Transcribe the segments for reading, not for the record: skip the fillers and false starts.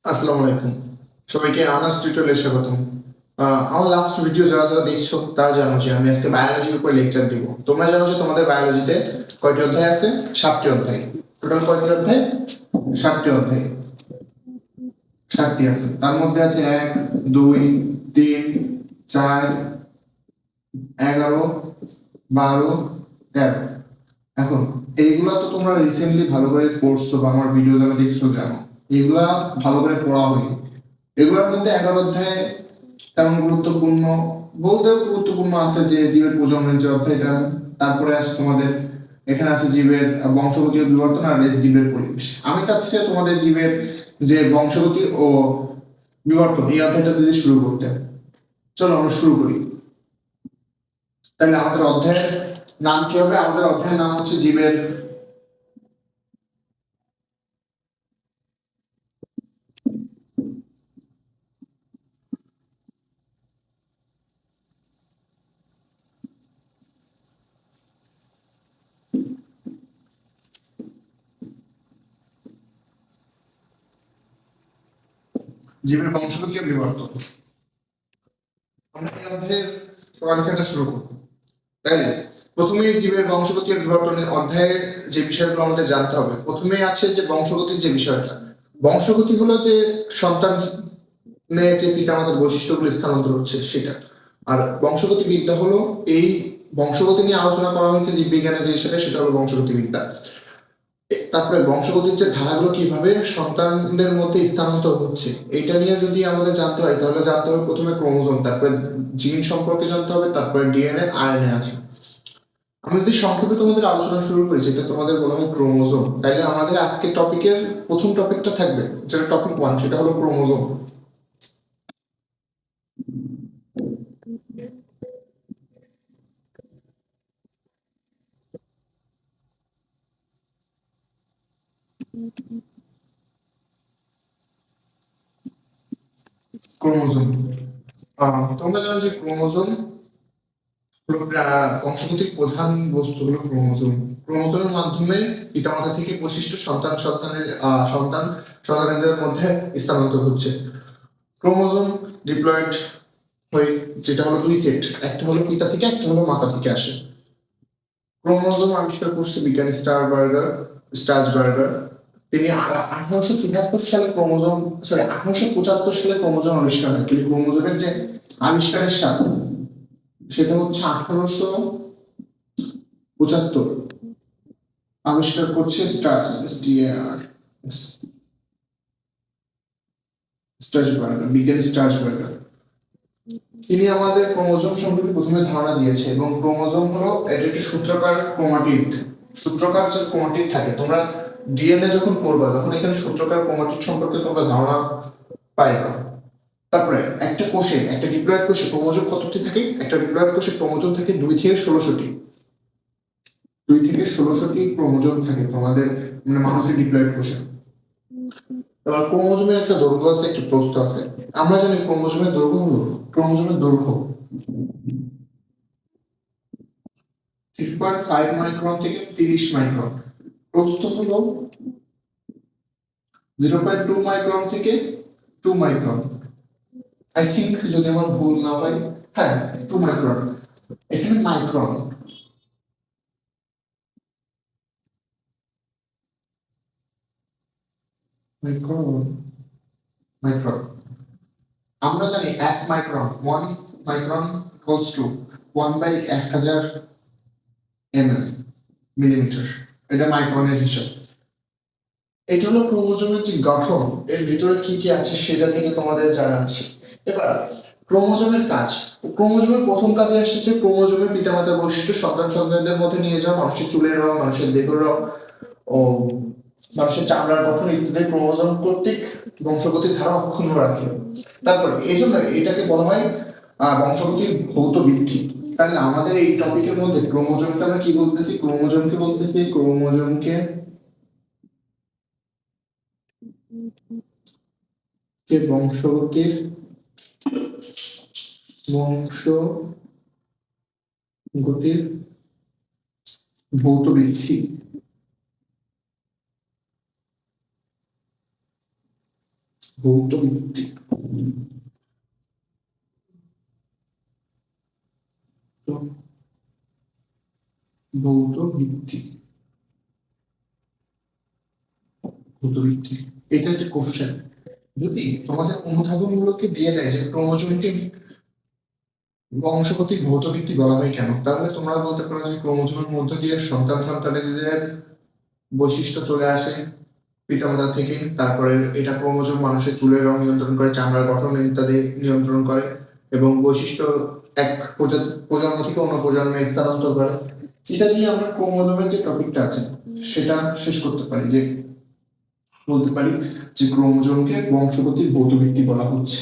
আসসালামু আলাইকুম। সবাইকে আনার্স টিউটোরিয়ালে স্বাগতম। আমার লাস্ট ভিডিও যারা যারা দেখছো তারা জানো যে আমি আজকে বায়োলজির উপর লেকচার দিব। তোমরা জানো যে তোমাদের বায়োলজিতে কয়টি অধ্যায় আছে? 7টি অধ্যায়। টোটাল কয়টি অধ্যায়? 7টি অধ্যায়। 7টি আছে। তার মধ্যে আছে 1, 2, 3, 4, 11, 12, 13। এখন এইগুলা তো তোমরা রিসেন্টলি ভালো করে পড়ছো বা আমার ভিডিও যারা দেখছো জানো এগুলা ভালো করে পড়া হয়নি। এগুলোর মধ্যে 11 অধ্যায় তেমন গুরুত্বপূর্ণ বলতেও গুরুত্বপূর্ণ আছে যে জীবের প্রজননের যে অধ্যায়টা, তারপরে আছে তোমাদের এখানে আছে জীবের বংশগতি ও বিবর্তন আর রেস জীবের পরিবেশ। আমি চাচ্ছি যে তোমাদের জীবের যে বংশগতি ও বিবর্তন এই অধ্যায়টা দিয়ে শুরু করতে। চলো আমরা শুরু করি। তাহলে আমাদের অধ্যায়ের নাম কি হবে? আমাদের অধ্যায়ের নাম হচ্ছে জীবের জীবের বংশগতি ও বিবর্তন। আমরা এই অধ্যায়ের পড়ালেখাটা শুরু করব। তাই না? প্রথমেই জীবের বংশগতি ও বিবর্তনের অধ্যায়ে যে বিষয়গুলো আমাদের জানতে হবে, প্রথমেই আছে যে বংশগতির যে বিষয়টা। বংশগতি হলো যে সন্তানে যে পিতামাতার বৈশিষ্ট্যগুলো স্থানান্তর হচ্ছে সেটা। আর বংশগতি বিদ্যা হলো এই বংশগতি নিয়ে আলোচনা করা হয়েছে জীববিজ্ঞানে যে সেটা হলো বংশগতি বিদ্যা। তারপরে বংশগতির যে ধারাগুলো কিভাবে সন্তানদের মধ্যে স্থানান্তর হচ্ছে এটা নিয়ে যদি আমাদের জানতে হয় তাহলে জানতে হবে প্রথমে ক্রোমোজোম, তারপরে জিন সম্পর্কে জানতে হবে, তারপরে ডিএনএ আরএনএ আছে। আমি যদি সংক্ষেপে তোমাদের আলোচনা শুরু করি যেটা তোমাদের বলা হয় ক্রোমোজোম, তাইলে আমাদের আজকের টপিকের প্রথম টপিকটা থাকবে যেটা টপিক 1, সেটা হলো ক্রোমোজোম। ক্রোমোজোম তোমরা জানো যে ক্রোমোজোম বংশগতির প্রধান বস্তু হলো ক্রোমোজোম। ক্রোমোজোমের মাধ্যমে পিতামাতা থেকে বৈশিষ্ট্য সন্তানদের মধ্যে স্থানান্তর হচ্ছে। ক্রোমোজোম ডিপ্লয়েড হয়ে যেটা হলো দুই সেট, একটা হলো পিতা থেকে, একটা হলো মাতা থেকে আসে। ক্রোমোজোম আবিষ্কার করছে বিজ্ঞানী স্ট্রাসবার্গার। তিনি 1873 সালে সরি 1875 সালে ক্রোমোজোম আবিষ্কার হয়। তিনি ক্রোমোজোমের যে আবিষ্কারের সাল সেটা হচ্ছে 1875। আবিষ্কার করছে স্ট্রাসবার্গার, বিজ্ঞানী স্ট্রাসবার্গার। তিনি আমাদের ক্রোমোজোম সম্পর্কে প্রথমে ধারণা দিয়েছে এবং ক্রোমোজোম হলো এটা একটি সূত্রকার যে ক্রোমাটিড থাকে। তোমরা ডিএনএ যখন পড়বা তখন এখানে সূত্রকার ক্রোমাটিড সম্পর্কে তোমরা ধারণা পাইবা। তারপরে একটা কোষে, একটা ডিপ্লয়েড কোষে ক্রোমোজোম কতটি থাকে? একটা ডিপ্লয়েড কোষে ক্রোমোজোম থাকে 2 থেকে 16টি। 2 থেকে 16টি ক্রোমোজোম থাকে তোমাদের মানে মানুষের ডিপ্লয়েড কোষে। এবার ক্রোমোজোমের একটা দৈর্ঘ্য আছে, একটা প্রস্থ আছে। আমরা জানি ক্রোমোজোমের দৈর্ঘ্য হলো ক্রোমোজোমের দৈর্ঘ্য 3.5 মাইক্রন থেকে 30 মাইক্রন। প্রস্থ হলো 0.2 মাইক্রন থেকে 2 মাইক্রন। আই থিংক যদি আমার ভুল না হয়, হ্যাঁ 2 মাইক্রন। এখানে মাইক্রন মাইক্রন মাইক্রন আমরা জানি 1 micron 1 micron equals to 1/1000 millimetre. এটা মাইক্রনের হিসাব। এটা হলো ক্রোমোজোমের যে গঠন, এর ভিতরে কি কি আছে সেটা থেকে তোমাদের জানাচ্ছি। এবার ক্রোমোজোমের কাজ। ক্রোমোজোমের প্রথম কাজে এসেছে ক্রোমোজোমের পিতামাতার বৈশিষ্ট্য সন্তানদের মধ্যে নিয়ে যাওয়া, মানুষের চুলের রং, মানুষের দেহের রং ও মানুষের চামড়ার গঠন ইত্যাদি ক্রোমোজোম কর্তৃক বংশগতির ধারা অক্ষুণ্ণ রাখে। তারপর এই জন্য এটাকে বলা হয় বংশগতির ভৌত বৃদ্ধি। তাহলে আমাদের এই টপিকের মধ্যে ক্রোমোজোমকে আমরা কি বলতেছি? ক্রোমোজোমকে বংশগতির ভৌত বৃদ্ধি। ভৌত ভিত্তি, ভৌত ভিত্তি, ভৌত ভিত্তি, এটা একটা কোশ্চেন। যদি তোমাদের অনুধাবনগুলোকে দিয়ে দেয় যে ক্রোমোজোমকে বংশগতির ভৌত ভিত্তি বলা হয় কেন, তাহলে তোমরা বলতে পারো যে ক্রোমোজোমের মধ্য দিয়ে সন্তান সন্তানেদের বৈশিষ্ট্য চলে আসে পিতামাতা থেকে, তারপরে এটা ক্রোমোজোম মানুষের চুলের রং নিয়ন্ত্রণ করে, চামড়ার গঠন ইত্যাদি নিয়ন্ত্রণ করে, এবং বৈশিষ্ট্য এক প্রজন্ম থেকে অন্য প্রজন্মে স্থানান্তর করে। এটা দিয়ে আমরা ক্রোমোজোমের যে টপিকটা আছে সেটা শেষ করতে পারি, যে বলতে পারি যে ক্রোমোজোমকে বংশগতির ভৌত ভিত্তি বলা হচ্ছে।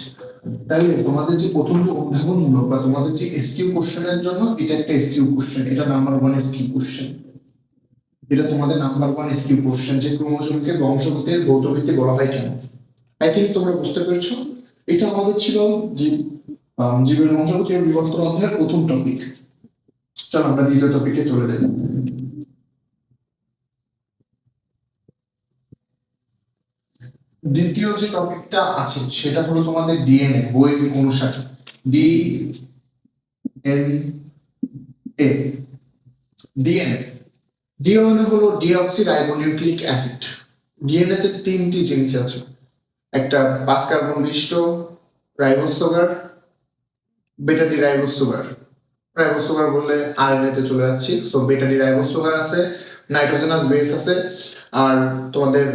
তাহলে তোমাদের যে প্রথম যে উদ্ভাবনমূলক বা তোমাদের যে এসকিউ কোশ্চেনের জন্য এটা একটা এসকিউ কোশ্চেন, এটা নাম্বার 1 এসকিউ কোশ্চেন, এটা তোমাদের নাম্বার 1 এসকিউ কোশ্চেন যে ক্রোমোজোমকে বংশগতির ভৌত ভিত্তি বলা হয় কেন। আই থিঙ্ক তোমরা বুঝতে পেরেছো। এটা আমাদের ছিল যে জীবের বংশগতি ও বিবর্তন অধ্যায়ের প্রথম টপিক। চলো আমরা দ্বিতীয় টপিকে চলে যাই। দ্বিতীয় যে টপিকটা আছে সেটা হলো তোমাদের ডিএনএ বই অনুসারে ডিএনএ। ডিএনএ ডিএনএ হলো ডিঅক্সিরাইবোনিউক্লিক অ্যাসিড। ডিএনএ তে তিনটি জিনিস আছে, একটা 5 কার্বন বিশিষ্ট রাইবোজ সুগার, বেটা D ribose sugar. Ribose sugar বললে আরএনএ তে চলে যাচ্ছি। সো বেটা ডি রাইবোজ সুগার আছে, নাইট্রোজেনাস বেস আছে, আর তোমাদের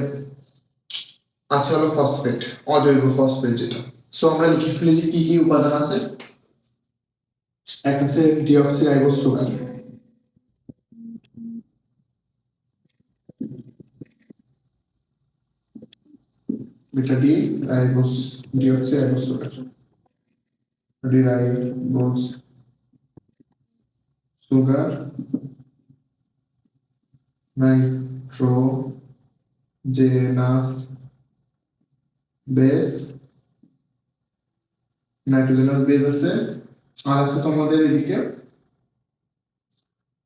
আছে হলো ফসফেট, অজৈব ফসফেট যেটা। সো আমরা লিখে ফেলি যে কি কি উপাদান আছে। একটা আছে ডিঅক্সিরাইবোজ সুগার, বেটা D ribose, deoxyribose sugar, ribose sugar, nitrogenous base, nitrogenous base আছে, আর আছে তোমাদের এদিকে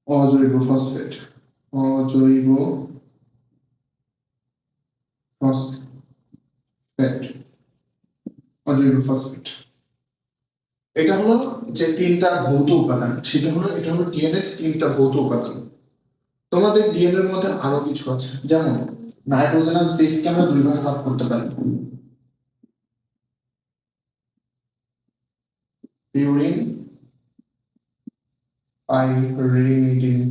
অজৈব ফসফেট, অজৈব ফসফেট, অজৈব ফসফেট। এটা হলো যে তিনটা ভৌত উপাদান, সেটা হলো এটা হলো ডিএনএ তিনটা ভৌত উপাদান। তোমাদের ডিএনএ এর মধ্যে আরো কিছু আছে, যেমন নাইট্রোজেনাস বেসকে আমরা দুই ভাগে ভাগ করতে পারি, পিউরিন, পাইরিমিডিন,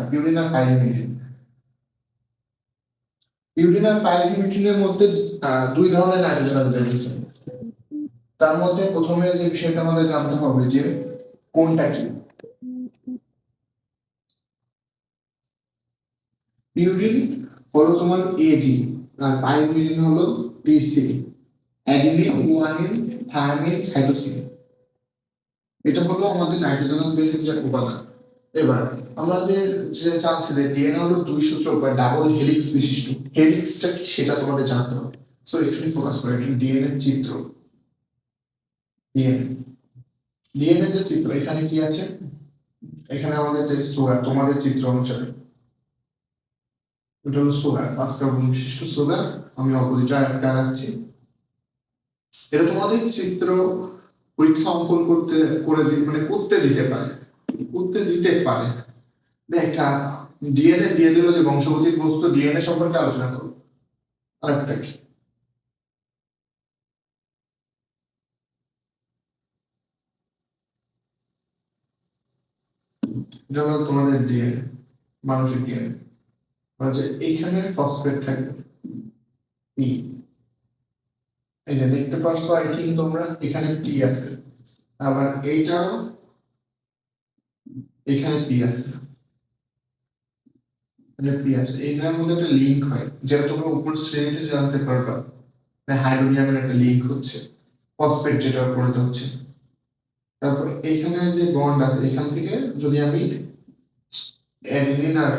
পিউরিন আর পাইরিমিডিন। পিউরিন আর পাইরিমিডিনের মধ্যে দুই ধরনের নাইট্রোজেনাস বেস আছে। তার মধ্যে প্রথমে যে বিষয়টা আমাদের জানতে হবে যে কোনটা কি। পিউরিন হলো তোমার এজি, আর পাইরিমিডিন হলো পিসি, অ্যাডিনিন, গুয়ানিন, থায়ামিন, সাইটোসিন। এটা হলো আমাদের নাইট্রোজেনাস বেসের যে উপাদান। এবার আমাদের যে চান্সে যে ডিএনএ হলো দুই সূত্রক বা ডাবল হেলিক্স বিশিষ্ট। হেলিক্সটা কি সেটা তোমাদের জানতে হবে। সো এখানে ফোকাস করে এটা ডিএনএ চিত্র। ডিএনএ ডিএনএ যে চিত্র, এখানে কি আছে, এখানে আমাদের যে সুগার তোমাদের চিত্র অনুসারে এটা হলো সুগার, 5 কার্বন বিশিষ্ট সুগার। আমি অপোজিটে আরেকটা রাখছি। এটা তোমাদের চিত্র পরীক্ষা অঙ্কন করতে করতে দিতে পারে, একটা ডিএনএ দিয়ে দিল যে বংশগতির বস্তু, ডিএনএ সম্পর্কে আলোচনা করব। আরেকটা কি, এটা হলো তোমাদের ডিএনএ, মানুষের ডিএনএ, মানে এইখানে ফসফেট থাকবে পি। এই যে দেখতে পাচ্ছ আই থিঙ্ক তোমরা, এখানে পি আছে, আবার এইটারও এখানে পি আছে, পি আছে। এইটার মধ্যে একটা লিংক হয়, যেটা তোমরা উপর শ্রেণীতে জানতে পারবা, হাইড্রোনিয়ামের একটা লিংক হচ্ছে, ফসফেট যেটা পরিণত হচ্ছে। তারপর এইখানে যে বন্ড আছে, এখান থেকে যদি আমি অ্যাডিনিন আর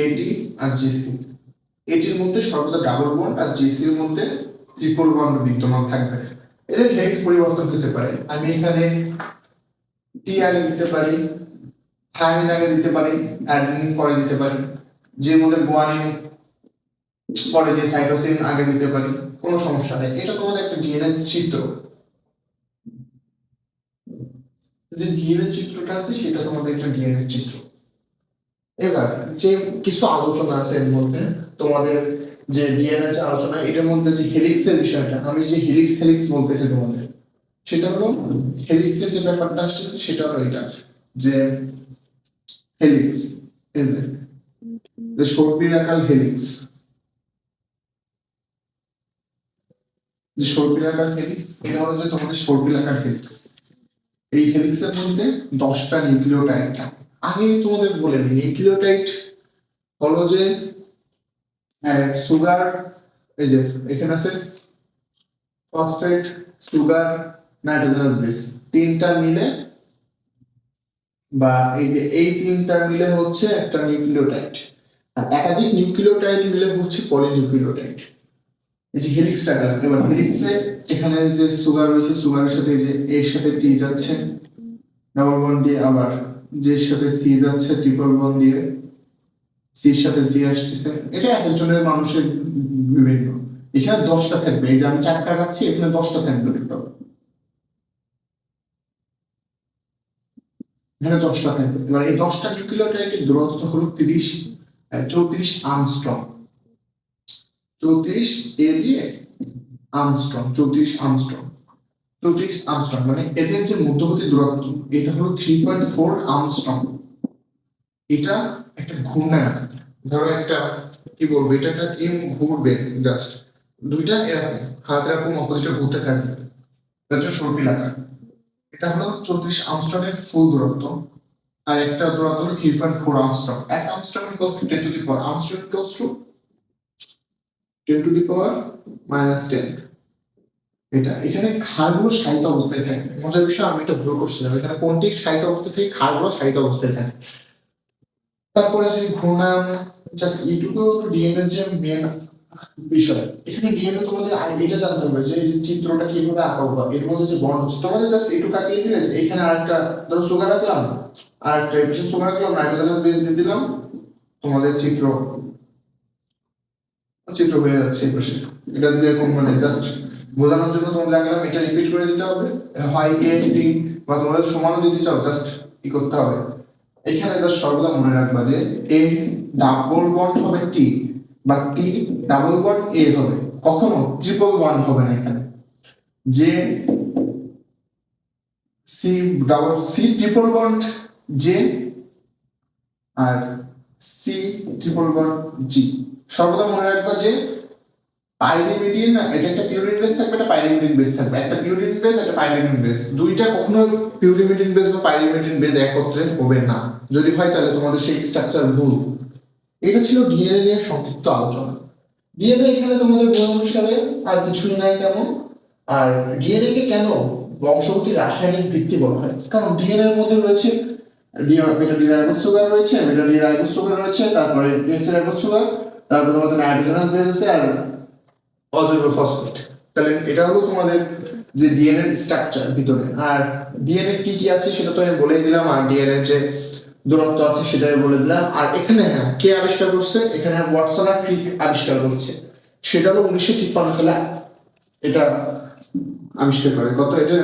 এটি আর জিসি, এটির মধ্যে সর্বদা ডাবল বন্ড, আর জিসি এর মধ্যে ট্রিপল বন্ড বিদ্যমান থাকবে। এদের হেক্স পরিবর্তন হতে পারে, আমি এখানে টি আগে দিতে পারি, থায়ামিন আগে দিতে পারি, অ্যাডেনিন পরে দিতে পারি, যে মধ্যে গুয়ানিন পরে দিয়ে সাইটোসিন আগে দিতে পারি, কোনো সমস্যা নেই। এটা তোমাদের একটা ডিএনএ চিত্র, যে ডিএনএ চিত্রটা আছে সেটা তোমাদের একটা ডিএনএ চিত্র। এবার যে কিছু আলোচনা আছে এর মধ্যে, তোমাদের যে ডিএনএ যে আলোচনা, এটার মধ্যে যে হেলিক্সের বিষয়টা, আমি যে হেলিক্স হেলিক্স বলতেছি তোমাদের, সেটা হলো হেলিক্সের যে ব্যাপারটা আসছে সেটা হলো এটা, যে হেলিক্স, যে সর্পিরাকার হেলিক্স, যে সর্পিরাকার হেলিক্স, এটা হলো যে তোমাদের সর্পিরাকার হেলিক্স। এই হেলিক্সের মধ্যে 10টা নিউক্লিওটাইড। আগে তোমাদের বলে নিই, নিউক্লিওটাইড হলো যে সুগার, এই যে এখানে আছে ফসফেট, সুগার, নাইট্রোজেনাস বেস, তিনটা মিলে, বা এই যে এই তিনটা মিলে হচ্ছে একটা নিউক্লিওটাইড, আর একাধিক নিউক্লিওটাইড মিলে হচ্ছে পলিনিউক্লিওটাইড। এই যে হেলিক্সটা গেল, এবার হেলিক্সে এখানে যে সুগার রয়েছে, সুগারের সাথে এই যে এর সাথে টি যাচ্ছে ডাবল বন্ড দিয়ে, আবার যের সাথে সি যাচ্ছে ট্রিপল বন্ড দিয়ে, সির সাথে জি আসতেছে। এটা এক একজনের মানুষের বিভিন্ন। এখানে 10টা থাকবে, এই যে আমি 4টা গাচ্ছি, এখানে 10টা থাকবে টোটাল, এখানে 10টা থাকবে। এবার এই 10টা নিউক্লিওটাইডের দূরত্ব হলো 34 আর্মস্ট্রং, 34 এ দিয়ে আর্মস্ট্রং, 34 আর্মস্ট্রং, 34 আর্মস্ট্রং, মানে এদের যে মধ্যবর্তী দূরত্ব এটা হলো 3.4 আর্মস্ট্রং। এটা একটা ঘূর্ণায়মান, ধরো একটা কি বলবো, এটা একটা টিম ঘুরবে, জাস্ট দুইটা এরকম হাত এরকম অপোজিটে ঘুরতে থাকবে, এটা হচ্ছে সর্পিলাকার। এটা হলো 34 আর্মস্ট্রং এর ফুল দূরত্ব, আর একটা দূরত্ব হলো 3.4 আর্মস্ট্রং। এক angstrom equals to 10 to the power, angstrom equals to 10 to the power -10। এটা এখানে ক্ষারগুলো শায়িত অবস্থায় থাকে। মজার বিষয়, আমি এটা ভুল করছিলাম, এখানে কোনটি শায়িত অবস্থায় থাকে, ক্ষারগুলো শায়িত অবস্থায় থাকে। তারপরে যে ঘূর্ণায়ন, জাস্ট এইটুকু ডিএনএ যে মেন বিষয়। এখানে ডিএনএ তোমাদের এটা জানতে হবে যে এই যে চিত্রটা কিভাবে আঁকা হবে, এর মধ্যে যে বন্ড হচ্ছে, তোমাদের জাস্ট এইটুকু আঁকিয়ে দিলে যে এখানে আরেকটা ধরো সুগার রাখলাম, আরেকটা বিশেষ সুগার রাখলাম, নাইট্রোজেনাস বেস দিয়ে দিলাম, তোমাদের চিত্র চিত্র হয়ে যাচ্ছে এই পাশে। এটা দিয়ে এরকম মানে জাস্ট বোঝানোর জন্য তোমাদের রাখলাম, এটা রিপিট করে দিতে হবে, হয় এ টি, বা তোমাদের সমানও দিতে চাও জাস্ট কি করতে হবে, এখানে জাস্ট সর্বদা মনে রাখবা যে এ ডাবল বন্ড হবে টি, বা টি ডাবল বন্ড এ হবে, কখনো ট্রিপল বন্ড হবে না এখানে। যে সি ট্রিপল বন্ড জে, আর সি ট্রিপল বন্ড জি। সর্বদা মনে রাখবা যে পাইরিমিডিন, এটা একটা পিউরিন বেস থাকবে, একটা পাইরিমিডিন বেস থাকবে, একটা পিউরিন বেস, একটা পাইরিমিডিন বেস, দুইটা কখনো পিউরিমিডিন বেস বা পাইরিমিডিন বেস একত্রে হবে না, যদি হয় তাহলে তোমাদের সেই স্ট্রাকচার ভুল। এটা ছিল ডিএনএ নিয়ে সংক্ষিপ্ত আলোচনা। ডিএনএ এখানে তোমাদের বই অনুসারে আর কিছুই নাই তেমন। আর ডিএনএ কে কেন বংশগতির রাসায়নিক ভিত্তি বলা হয়, কারণ ডিএনএ এর মধ্যে রয়েছে বেটা ডি রাইবোজ সুগার রয়েছে, বেটা ডি রাইবোজ সুগার রয়েছে, তারপরে ডিএক্সি রাইবোজ সুগার, তারপরে তোমাদের নাইট্রোজেনাস বেস আছে, আর অজৈব ফসফেট। তাহলে এটা হলো তোমাদের যে ডিএনএ স্ট্রাকচার ভিতরে। আর ডিএনএ কি কি আছে সেটা তো আমি বলেই দিলাম, আর ডিএনএ যে দূরত্ব আছে সেটাই বলে দিলাম। আর এখানে কে আবিষ্কার করছে, এখানে ওয়াটসন আর ক্রিক আবিষ্কার করছে, সেটা হলো 1953 সালে এটা আবিষ্কার করে। কত এটা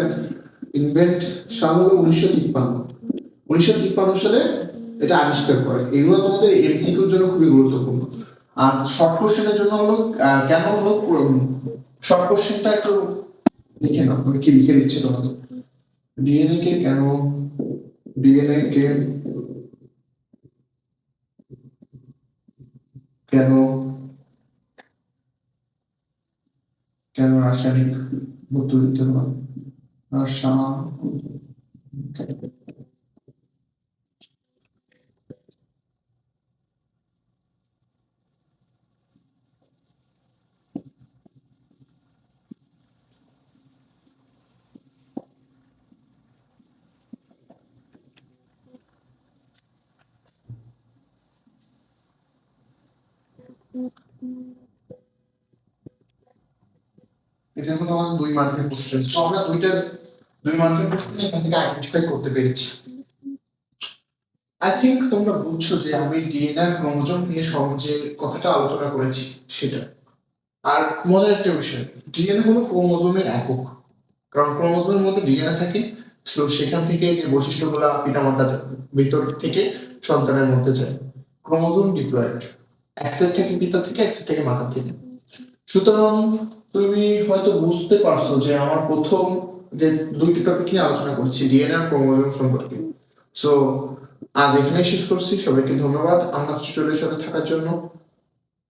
ইনভেন্ট সাল হলো 1953 সালে এটা আবিষ্কার করে। এগুলো তোমাদের এমসিকিউর জন্য খুবই গুরুত্বপূর্ণ। আর শর্ট কোশ্চেনের জন্য হলো কেন হলো, শর্ট কোশ্চেনটা একটু দেখে নাও, আমি কি লিখে দিচ্ছি তোমাদের। ডিএনএ কে কেন, ডিএনএ কে কেন কেন রাসায়নিক পদ্ধতিতে হয়, রাসায়নিক। এটা হলো আমাদের 2 মার্কের কোশ্চেন, তো আমরা 2 মার্কের কোশ্চেন এখান থেকে আইডেন্টিফাই করতে পেরেছি। আই থিঙ্ক তোমরা বুঝছো যে আমি ডিএনএ ক্রোমোজোম নিয়ে যে কথাটা আলোচনা করেছি সেটা। আর মজার একটা বিষয়, ডিএনএ হলো ক্রোমোজোমের একক। কারণ ক্রোমোজোমের মধ্যে ডিএনএ থাকে, সো সেখান থেকে যে বৈশিষ্ট্যগুলো পিতামাতার ভিতর থেকে সন্তানের মধ্যে যায়। ক্রোমোজোম ডিপ্লয়েড, এক সেট থেকে পিতা থেকে, এক সেট থেকে মাতা থেকে। সুতরাং তুমি হয়তো বুঝতে পারছো যে আমার প্রথম যে দুইটি টপিক নিয়ে আলোচনা করছি ডিএনএ আর ক্রোমোজোম সম্পর্কে। সো আজ এখানে শেষ করছি। সবাইকে ধন্যবাদ আমার টিউটোরিয়ালের সাথে থাকার জন্য।